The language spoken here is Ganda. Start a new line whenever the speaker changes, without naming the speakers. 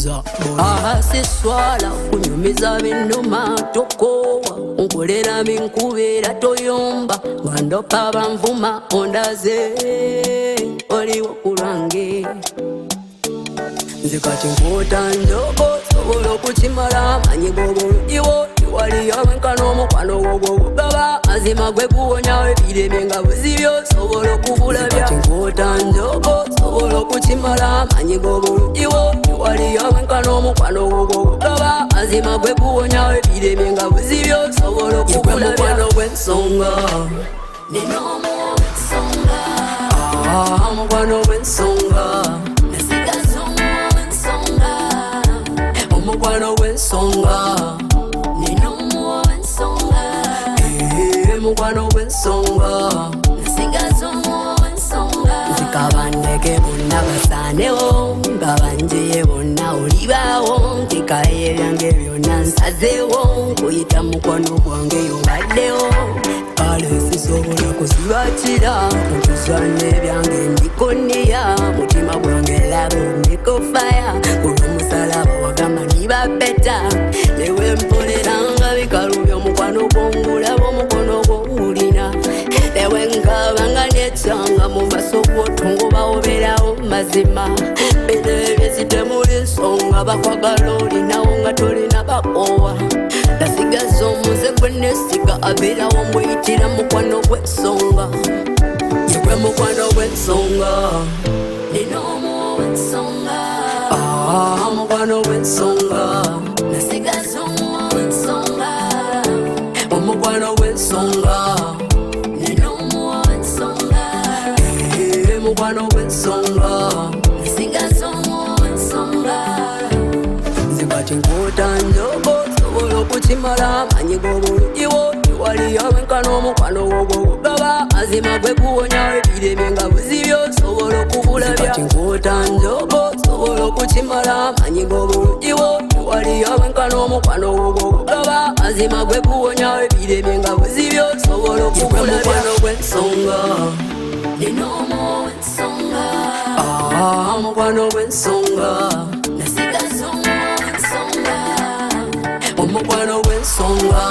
Buza siswala kunyumiza binuma tokowa unkolera minkubera toyomba wandopa banvuma ondaze oliwo kulwange nze kati nkota njogo sobola okukimala manyi gobolugiwo iwali yawenkana omukwano gwogwogugaba mazima gwe kuwonyawo ebireme nga buzibyo sobola okubulabya kati nkota njogo sobola okukimala manyi gobolugiwo iwali yawenkana omukwano gwogwogugaba mazima gwe kuwonyawo ebireme nga buzibyo sobola okubulabya mukwano gw'ensonga ninomu w'ensonga mukwano gw'ensonga mukwano gw'ensonga ninomu w'ensonga mukwano gw'ensonga nzikabandeke bonna basaanewo nga banjeye bonna olibaawo nkikaye ebyange byonna nsazeewo nkuyita mukwano gwange yobaddewo kale sisobola kuzibakira nkuzanne ebyange ndikoniya mutima gwange lago ndikofaya olw'omusalaba wagamba niba beta newe mpoleranga bikalu by'omukwano gw'ongulaba omukono gw'ongulina newe nkabanga nekyanga mu maso g'otungo bawoberawo mazima bino ebyezitemuli ensonga bakwagala olinawo nga tolina bakoowa nasigaza omuze gwe nesiga abeerawo mbweyitira mukwano gw'ensonga yegwe mukwano gw'ensonga ninomu w'ensonga mukwano gw'ensonga nasigaza w'ensonga omukwano gw'ensonga ninomu w'ensonga mukwano gw'ensonga nasigaza w'ensonga nzikati nkota njogo sobola okukimala manyi g'obulugiwo iwali yawenkana omukwano gwogwogugaba mazima gwe kuwonyawo ebireme nga buzibyo sobola okubulabya kati nkota njogo sobola okukimala manyi g'obulugiwo iwali yawenkana omukwano gwogwogugaba mazima gwe kuwonyawo ebireme nga buzibyo sobola okubulabya mukwano gw'ensonga ninomu w'ensonga mukwano gw'ensonga nasigaza w'ensonga omukwano gw'ensonga